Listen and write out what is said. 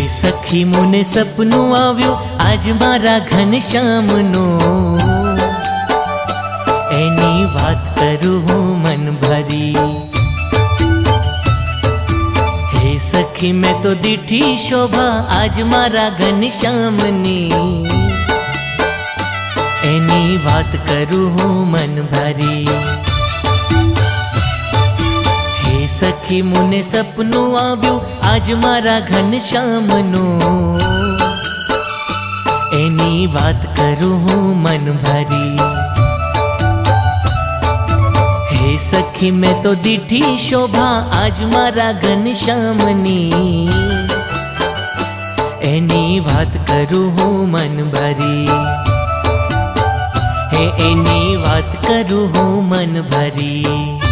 सखी मुने सपनु आव्यो आज मारा घनश्यामनो, एनी बात करूं हूँ मन भरी। हे सखी मैं तो दीठी शोभा आज मारा घनश्यामनी, एनी बात करूं हूँ मन भरी। हे सखी मुने सपनु आव्यो आज मारा घनश्यामनो, एनी बात करूं हूँ मन भरी। हे सखी मैं तो दीठी शोभा आज मारा घनश्यामनी, एनी बात करूं हूँ मन भरी। हे एनी बात करूं हूँ मन भरी।